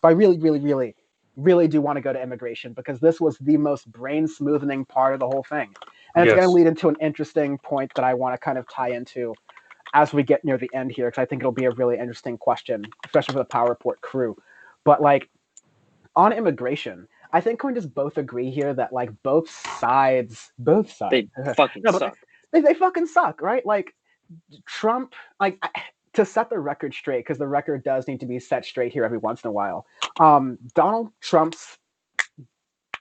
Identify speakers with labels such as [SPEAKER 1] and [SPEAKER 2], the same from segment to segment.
[SPEAKER 1] But I really, really, really, really do want to go to immigration because this was the most brain smoothing part of the whole thing. And it's going to
[SPEAKER 2] Yes.
[SPEAKER 1] lead into an interesting point that I want to kind of tie into as we get near the end here, because I think it'll be a really interesting question, especially for the Power Report crew. But like on immigration, I think we can just both agree here that like both sides,
[SPEAKER 3] They fucking
[SPEAKER 1] no, but
[SPEAKER 3] suck.
[SPEAKER 1] they fucking suck, right? Like Trump, like to set the record straight, because the record does need to be set straight here every once in a while. Donald Trump's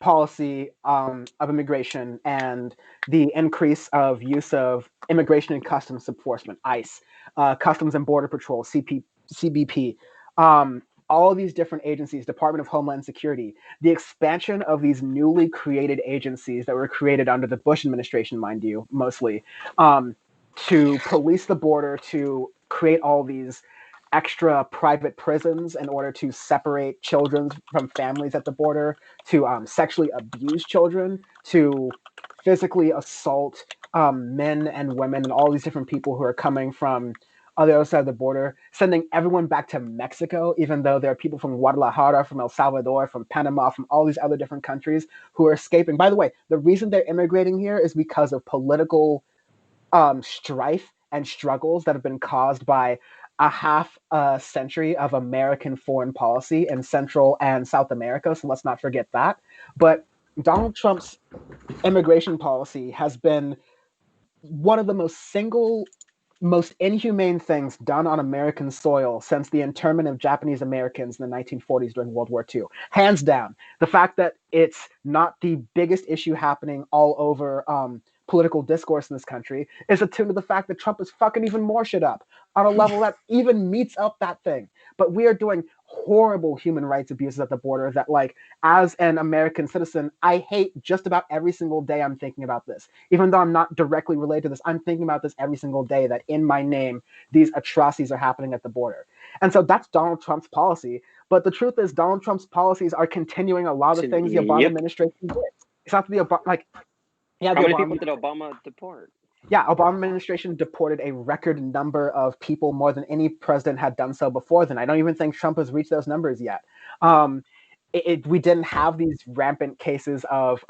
[SPEAKER 1] policy of immigration and the increase of use of immigration and customs enforcement, ICE, Customs and Border Patrol, CBP, all of these different agencies, Department of Homeland Security, the expansion of these newly created agencies that were created under the Bush administration, mind you, mostly, to police the border, to create all these extra private prisons in order to separate children from families at the border, to sexually abuse children, to physically assault men and women and all these different people who are coming from on the other side of the border, sending everyone back to Mexico, even though there are people from Guadalajara, from El Salvador, from Panama, from all these other different countries who are escaping. By the way, the reason they're immigrating here is because of political strife and struggles that have been caused by a half a century of American foreign policy in Central and South America. So let's not forget that. But Donald Trump's immigration policy has been one of the most inhumane things done on American soil since the internment of Japanese Americans in the 1940s during World War II. Hands down. The fact that it's not the biggest issue happening all over political discourse in this country is attuned to the fact that Trump is fucking even more shit up on a level that even meets up that thing. But we are doing horrible human rights abuses at the border that, like, as an American citizen, I hate just about every single day I'm thinking about this. Even though I'm not directly related to this, I'm thinking about this every single day that in my name, these atrocities are happening at the border. And so that's Donald Trump's policy. But the truth is, Donald Trump's policies are continuing a lot of things the Obama
[SPEAKER 3] Yep.
[SPEAKER 1] administration did. It's not the Obama, like, yeah,
[SPEAKER 3] How
[SPEAKER 1] the
[SPEAKER 3] many
[SPEAKER 1] Obama,
[SPEAKER 3] people did Obama deport?
[SPEAKER 1] yeah, Obama administration deported a record number of people, more than any president had done so before then. I don't even think Trump has reached those numbers yet. We didn't have these rampant cases of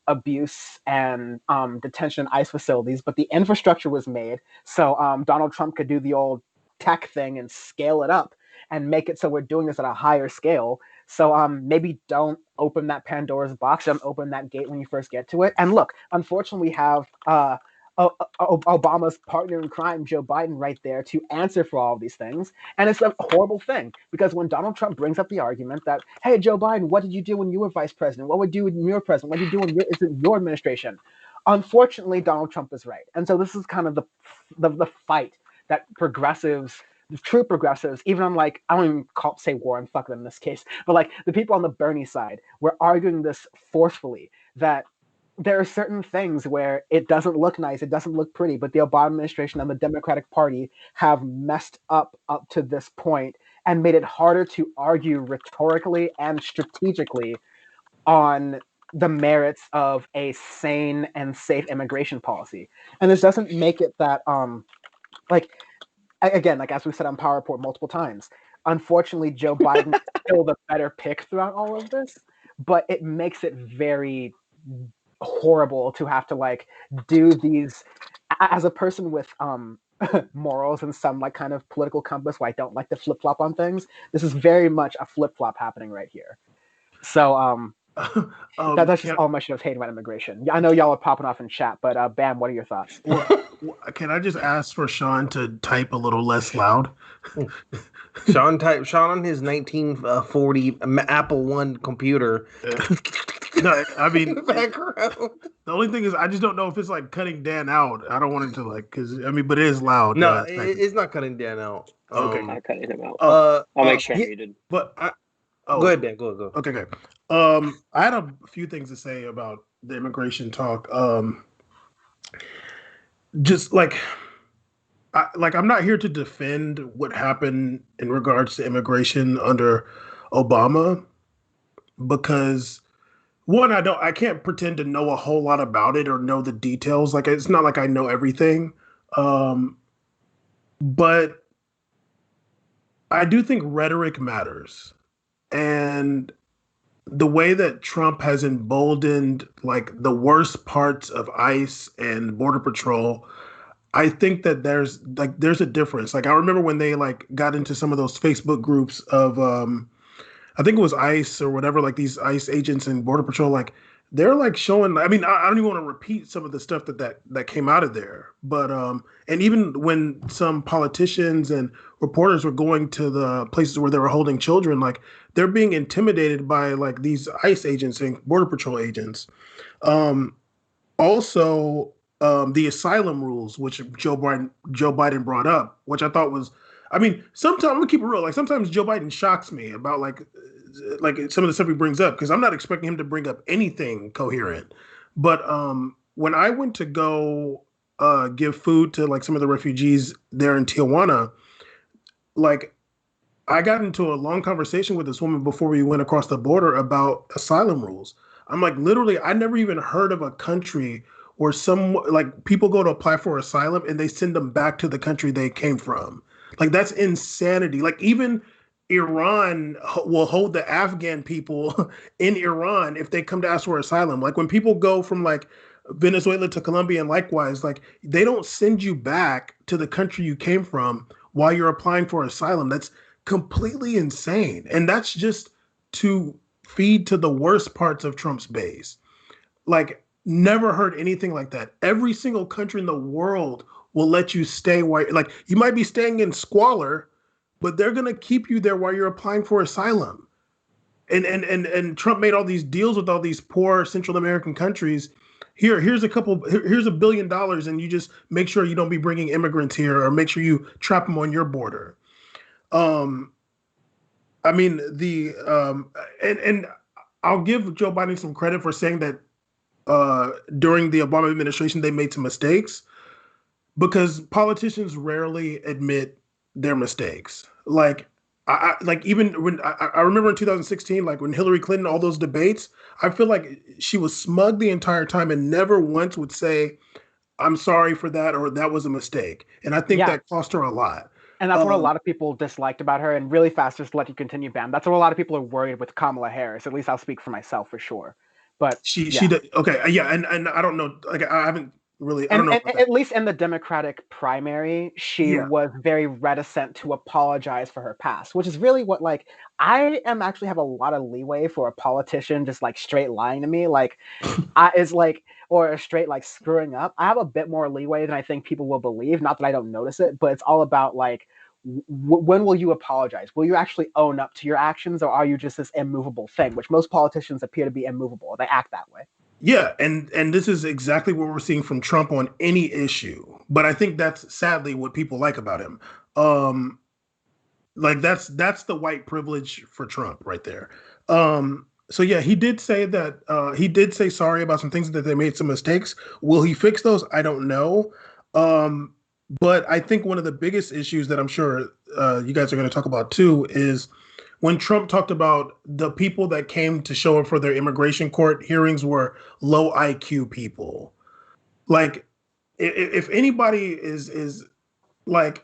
[SPEAKER 1] abuse and detention in ICE facilities, but the infrastructure was made so Donald Trump could do the old tech thing and scale it up and make it so we're doing this at a higher scale. So maybe don't open that Pandora's box, don't open that gate when you first get to it. And look, unfortunately, we have Obama's partner in crime, Joe Biden, right there to answer for all of these things. And it's a horrible thing because when Donald Trump brings up the argument that, hey, Joe Biden, what did you do when you were vice president? What would you do when you were president? What did you do when it's in your administration? Unfortunately, Donald Trump is right. And so this is kind of the fight that progressives, the true progressives, even on like, I don't even say Warren, fuck them in this case, but like the people on the Bernie side were arguing this forcefully that there are certain things where it doesn't look nice, it doesn't look pretty, but the Obama administration and the Democratic Party have messed up to this point and made it harder to argue rhetorically and strategically on the merits of a sane and safe immigration policy. And this doesn't make it that like again, like as we said on PowerPoint multiple times, unfortunately Joe Biden is still the better pick throughout all of this, but it makes it very horrible to have to like do these as a person with morals and some like kind of political compass where I don't like to flip flop on things. This is very much a flip flop happening right here. So that's just all my shit of hating about immigration. Yeah, I know y'all are popping off in chat, but Bam, what are your thoughts?
[SPEAKER 4] Can I just ask for Sean to type a little less loud?
[SPEAKER 2] Sean on his 1940 Apple One computer.
[SPEAKER 4] No, I mean, the only thing is, I just don't know if it's like cutting Dan out. I don't want it to like, because I mean, but it is loud.
[SPEAKER 2] No, it's not cutting Dan out.
[SPEAKER 4] Okay,
[SPEAKER 3] not cutting him out.
[SPEAKER 4] I'll
[SPEAKER 3] make sure you did.
[SPEAKER 4] But
[SPEAKER 2] go ahead, Dan. Go.
[SPEAKER 4] Okay, good. I had a few things to say about the immigration talk. Just like, I'm not here to defend what happened in regards to immigration under Obama, because one, I can't pretend to know a whole lot about it or know the details. Like, it's not like I know everything. But I do think rhetoric matters. And and the way that Trump has emboldened like the worst parts of ICE and Border Patrol, I think that there's a difference. Like I remember when they like got into some of those Facebook groups of I think it was ICE or whatever, like these ICE agents and Border Patrol, like they're like showing. I mean, I don't even want to repeat some of the stuff that came out of there, but and even when some politicians and reporters were going to the places where they were holding children, like they're being intimidated by like these ICE agents and Border Patrol agents. Um, Also, the asylum rules, which Joe Biden brought up, which I thought was, I mean, sometimes I'm gonna keep it real. Like sometimes Joe Biden shocks me about like some of the stuff he brings up because I'm not expecting him to bring up anything coherent. But when I went to go give food to like some of the refugees there in Tijuana, like I got into a long conversation with this woman before we went across the border about asylum rules. I'm like, literally, I never even heard of a country where some like people go to apply for asylum and they send them back to the country they came from. Like that's insanity. Like even Iran will hold the Afghan people in Iran if they come to ask for asylum. Like when people go from like Venezuela to Colombia and likewise, like they don't send you back to the country you came from while you're applying for asylum. That's completely insane. And that's just to feed to the worst parts of Trump's base. Like, never heard anything like that. Every single country in the world will let you stay while, like, you might be staying in squalor, but they're going to keep you there while you're applying for asylum. And Trump made all these deals with all these poor Central American countries. Here's $1 billion, and you just make sure you don't be bringing immigrants here, or make sure you trap them on your border. I mean, and I'll give Joe Biden some credit for saying that during the Obama administration they made some mistakes, because politicians rarely admit their mistakes. Like like even when I remember in 2016, like when Hillary Clinton, all those debates, I feel like she was smug the entire time and never once would say, "I'm sorry for that," or "That was a mistake." And I think that cost her a lot.
[SPEAKER 1] And that's what a lot of people disliked about her. And really fast, just to let you continue, Bam. That's what a lot of people are worried with Kamala Harris. At least I'll speak for myself for sure. But
[SPEAKER 4] she did okay, yeah, and I don't know, like I haven't really, I don't know.
[SPEAKER 1] And at least in the Democratic primary, she was very reticent to apologize for her past, which is really what, like, I am actually have a lot of leeway for a politician just like straight lying to me, like, or a straight like screwing up. I have a bit more leeway than I think people will believe. Not that I don't notice it, but it's all about like, when will you apologize? Will you actually own up to your actions, or are you just this immovable thing? Which most politicians appear to be immovable. They act that way.
[SPEAKER 4] Yeah, and this is exactly what we're seeing from Trump on any issue. But I think that's sadly what people like about him. Like that's the white privilege for Trump right there. So yeah, he did say that he did say sorry about some things, that they made some mistakes. Will he fix those? I don't know. But I think one of the biggest issues that I'm sure you guys are going to talk about too is when Trump talked about the people that came to show up for their immigration court hearings were low IQ people. Like, if anybody is like,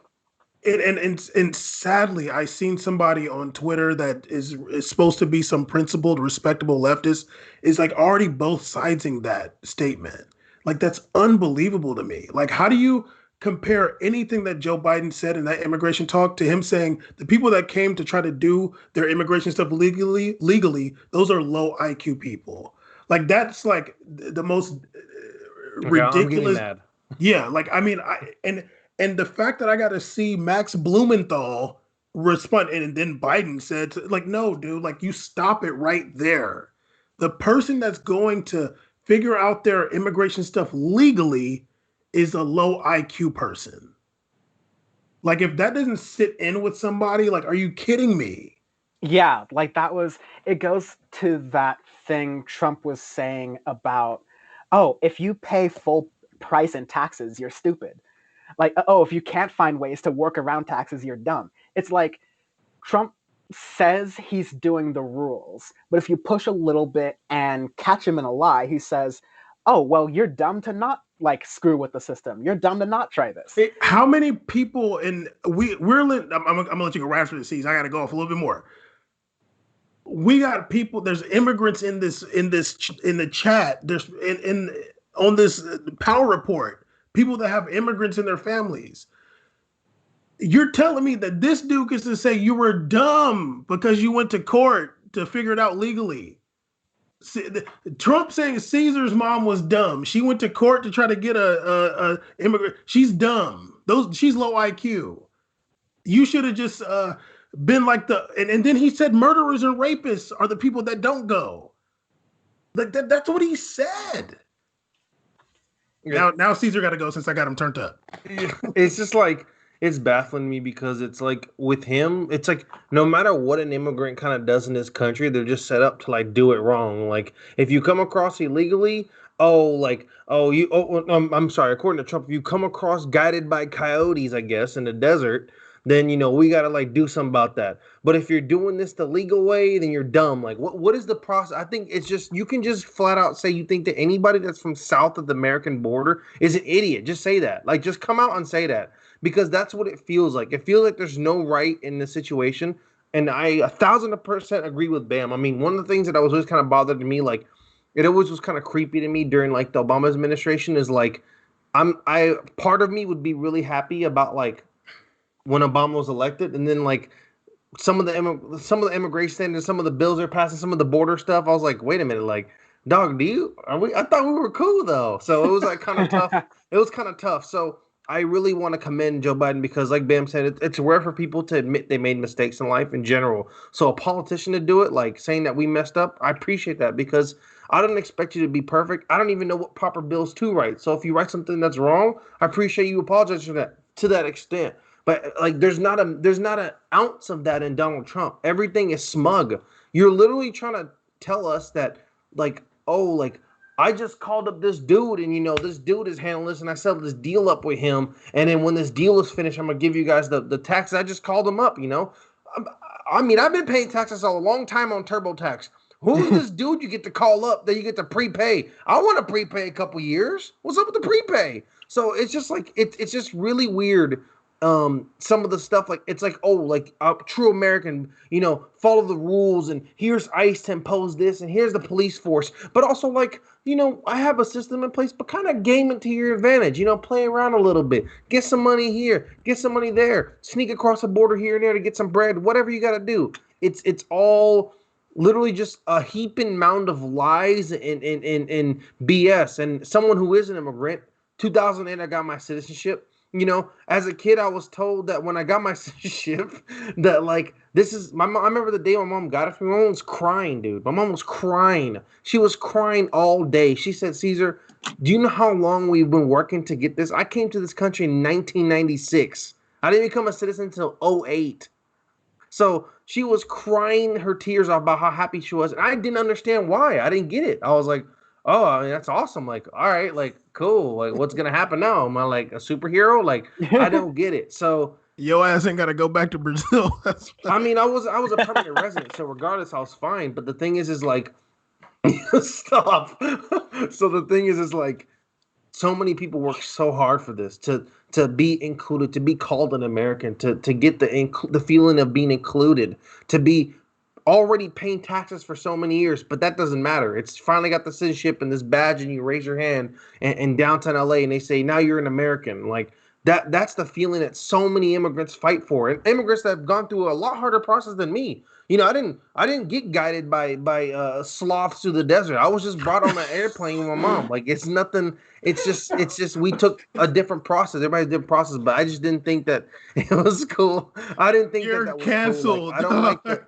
[SPEAKER 4] and sadly, I seen somebody on Twitter that is supposed to be some principled, respectable leftist is like already both siding that statement. Like, that's unbelievable to me. Like, how do you compare anything that Joe Biden said in that immigration talk to him saying the people that came to try to do their immigration stuff legally, those are low IQ people? Like, that's like the most ridiculous. Yeah, like, I mean, and the fact that I got to see Max Blumenthal respond, and then Biden said, like, no, dude, like, you stop it right there. The person that's going to figure out their immigration stuff legally is a low IQ person. Like, if that doesn't sit in with somebody, like, are you kidding me?
[SPEAKER 1] Yeah, like it goes to that thing Trump was saying about, oh, if you pay full price in taxes, you're stupid. Like, oh, if you can't find ways to work around taxes, you're dumb. It's like Trump says he's doing the rules, but if you push a little bit and catch him in a lie, he says, oh, well, you're dumb to not like screw with the system. You're dumb to not try this.
[SPEAKER 4] How many people I'm gonna let you go right after the season. I gotta go off a little bit more. we got people. There's immigrants in the chat. There's in on this power report. People that have immigrants in their families. You're telling me that this dude gets to say you were dumb because you went to court to figure it out legally. Trump saying Caesar's mom was dumb. She went to court to try to get a immigrant. She's dumb. She's low IQ. You should have just been like and then he said murderers and rapists are the people that don't go. Like that's what he said. Now Caesar got to go since I got him turned up.
[SPEAKER 2] It's just like, it's baffling me because it's like with him, it's like no matter what an immigrant kind of does in this country, they're just set up to like do it wrong. Like if you come across illegally, I'm sorry, according to Trump, if you come across guided by coyotes, I guess, in the desert, then we gotta like do something about that. But if you're doing this the legal way, then you're dumb. Like what is the process? I think it's just, you can just flat out say you think that anybody that's from south of the American border is an idiot. Just say that. Like just come out and say that. Because that's what it feels like. It feels like there's no right in this situation. And I 1,000% agree with Bam. I mean, one of the things that I was always kind of bothered to me, like it always was kind of creepy to me during like the Obama administration is like, part of me would be really happy about like when Obama was elected. And then like some of the immigration standards, some of the bills they're passing, some of the border stuff. I was like, wait a minute, like, dog, I thought we were cool though. So it was like kind of tough. It was kind of tough. So I really want to commend Joe Biden because, like Bam said, it's rare for people to admit they made mistakes in life in general. So a politician to do it, like saying that we messed up, I appreciate that because I don't expect you to be perfect. I don't even know what proper bills to write. So if you write something that's wrong, I appreciate you apologizing for that to that extent. But like, there's not an ounce of that in Donald Trump. Everything is smug. You're literally trying to tell us that, like, oh, like, I just called up this dude and, this dude is handling this and I set this deal up with him. And then when this deal is finished, I'm going to give you guys the taxes. I just called him up, I mean, I've been paying taxes a long time on TurboTax. Who's this dude you get to call up that you get to prepay? I want to prepay a couple years. What's up with the prepay? So it's just like, it's just really weird. Some of the stuff, like it's like, oh, like a true American, follow the rules and here's ICE to impose this and here's the police force, but also like, I have a system in place, but kind of game it to your advantage, play around a little bit, get some money here, get some money there, sneak across the border here and there to get some bread, whatever you got to do. It's all literally just a heaping mound of lies and BS. And someone who is an immigrant, 2008, I got my citizenship. As a kid, I was told that when I got my citizenship, that like this is my mom. I remember the day my mom got it for me. My mom was crying, dude. My mom was crying. She was crying all day. She said, "Cesar, do you know how long we've been working to get this? I came to this country in 1996. I didn't become a citizen until '08." So she was crying her tears off about how happy she was, and I didn't understand why. I didn't get it. I was like, oh, I mean, that's awesome. Like, all right, like, cool. Like, what's going to happen now? Am I like a superhero? Like, I don't get it. So
[SPEAKER 4] your ass ain't got to go back to Brazil.
[SPEAKER 2] I mean, I was a permanent resident. So regardless, I was fine. But the thing is like, stop. So the thing is like, so many people work so hard for this to be included, to be called an American, to get the feeling of being included, to be already paying taxes for so many years, but that doesn't matter. It's finally got the citizenship and this badge, and you raise your hand in downtown LA, and they say now you're an American. Like that's the feeling that so many immigrants fight for, and immigrants that have gone through a lot harder process than me. I didn't get guided by sloths through the desert. I was just brought on an airplane with my mom. Like it's nothing. It's just we took a different process. Everybody's different process, but I just didn't think that it was cool. I didn't think
[SPEAKER 4] you're
[SPEAKER 2] that was
[SPEAKER 4] canceled.
[SPEAKER 2] cool. Like, I don't like that.